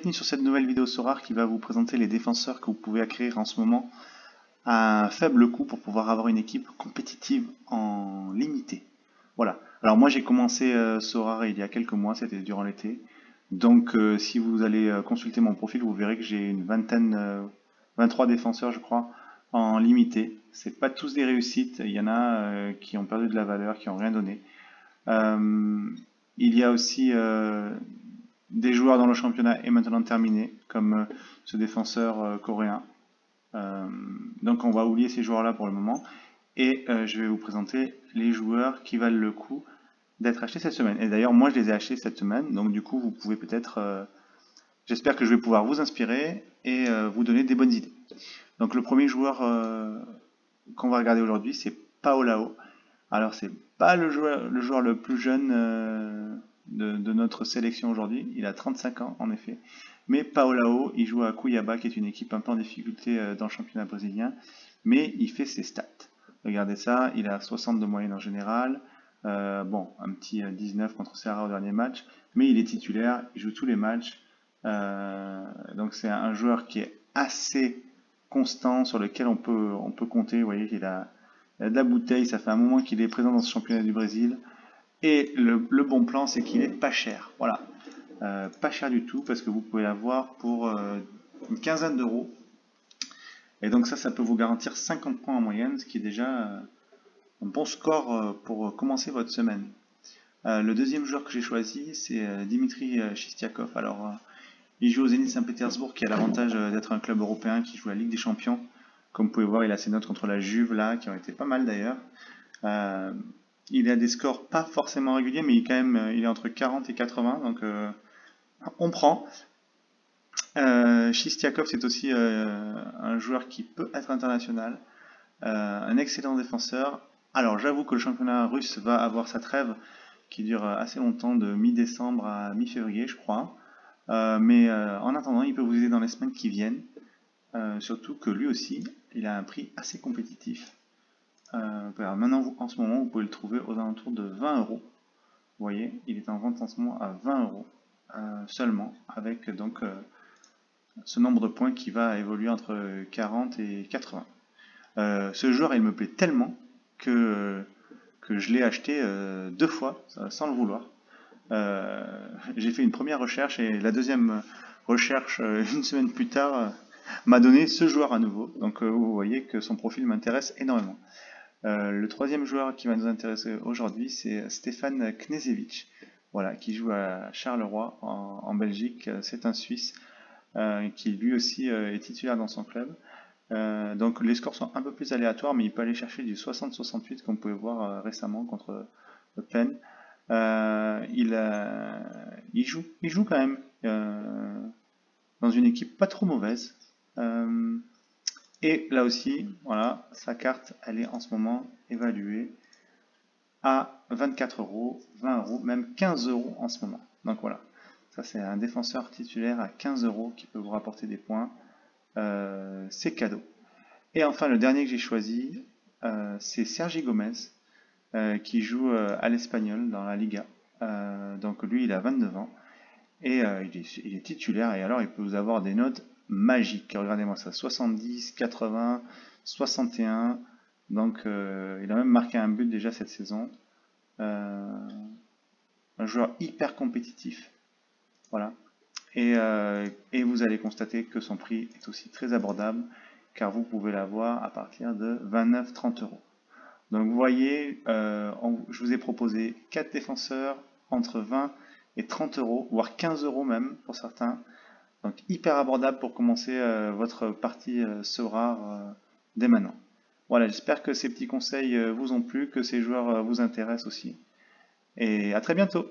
bienvenue sur cette nouvelle vidéo Sorare qui va vous présenter les défenseurs que vous pouvez acquérir en ce moment à un faible coût pour pouvoir avoir une équipe compétitive en limité. Voilà. Alors moi j'ai commencé Sorare il y a quelques mois, c'était durant l'été. Donc si vous allez consulter mon profil, vous verrez que j'ai une vingtaine, 23 défenseurs je crois, en limité. C'est pas tous des réussites, il y en a qui ont perdu de la valeur, qui n'ont rien donné. Il y a aussi des joueurs dans le championnat est maintenant terminé, comme ce défenseur coréen. Donc on va oublier ces joueurs-là pour le moment. Et je vais vous présenter les joueurs qui valent le coup d'être achetés cette semaine. Et d'ailleurs, moi je les ai achetés cette semaine, donc du coup vous pouvez peut-être... j'espère que je vais pouvoir vous inspirer et vous donner des bonnes idées. Donc le premier joueur qu'on va regarder aujourd'hui, c'est Paolao. Alors c'est pas le joueur le plus jeune de notre sélection aujourd'hui, il a 35 ans en effet, mais Paolao, il joue à Cuiabá qui est une équipe un peu en difficulté dans le championnat brésilien, mais il fait ses stats. Regardez ça, il a 60 de moyenne en général, bon, un petit 19 contre Serra au dernier match, mais il est titulaire, il joue tous les matchs, donc c'est un joueur qui est assez constant, sur lequel on peut compter. Vous voyez qu'il a de la bouteille, ça fait un moment qu'il est présent dans ce championnat du Brésil. Et le bon plan, c'est qu'il est pas cher. Voilà, pas cher du tout, parce que vous pouvez l'avoir pour une quinzaine d'euros. Et donc ça peut vous garantir 50 points en moyenne, ce qui est déjà un bon score pour commencer votre semaine. Le deuxième joueur que j'ai choisi, c'est Dimitri Chistiakov. Alors, il joue au Zénith Saint-Pétersbourg, qui a l'avantage d'être un club européen qui joue la Ligue des Champions. Comme vous pouvez voir, il a ses notes contre la Juve, là, qui ont été pas mal d'ailleurs. Il a des scores pas forcément réguliers, mais il est entre 40 et 80, donc on prend. Chistiakov, c'est aussi un joueur qui peut être international, un excellent défenseur. Alors j'avoue que le championnat russe va avoir sa trêve, qui dure assez longtemps, de mi-décembre à mi-février, je crois. Mais en attendant, il peut vous aider dans les semaines qui viennent. Surtout que lui aussi, il a un prix assez compétitif. Maintenant, en ce moment, vous pouvez le trouver aux alentours de 20 euros. Vous voyez, il est en vente en ce moment à 20 euros seulement, avec donc ce nombre de points qui va évoluer entre 40 et 80. Ce joueur, il me plaît tellement que je l'ai acheté 2 fois, sans le vouloir. J'ai fait une première recherche et la deuxième recherche, une semaine plus tard, m'a donné ce joueur à nouveau. Donc vous voyez que son profil m'intéresse énormément. Le troisième joueur qui va nous intéresser aujourd'hui, c'est Stefan Knežević, voilà, qui joue à Charleroi en Belgique. C'est un Suisse qui lui aussi est titulaire dans son club. Donc les scores sont un peu plus aléatoires, mais il peut aller chercher du 60-68 comme vous pouvez voir récemment contre Le Pen. Il joue quand même dans une équipe pas trop mauvaise. Et là aussi, voilà, sa carte, elle est en ce moment évaluée à 24 euros, 20 euros, même 15 euros en ce moment. Donc voilà, ça c'est un défenseur titulaire à 15 euros qui peut vous rapporter des points. C'est cadeau. Et enfin, le dernier que j'ai choisi, c'est Sergi Gomez, qui joue à l'Espagnol dans la Liga. Donc lui, il a 29 ans. Et il est titulaire, et alors il peut vous avoir des notes magiques. Regardez-moi ça, 70, 80, 61. Donc il a même marqué un but déjà cette saison. Un joueur hyper compétitif. Voilà. Et vous allez constater que son prix est aussi très abordable, car vous pouvez l'avoir à partir de 29-30 euros. Donc vous voyez, je vous ai proposé 4 défenseurs entre 20 et 30 euros, voire 15 euros même pour certains. Donc hyper abordable pour commencer votre partie Sorare dès maintenant. Voilà, j'espère que ces petits conseils vous ont plu, que ces joueurs vous intéressent aussi. Et à très bientôt!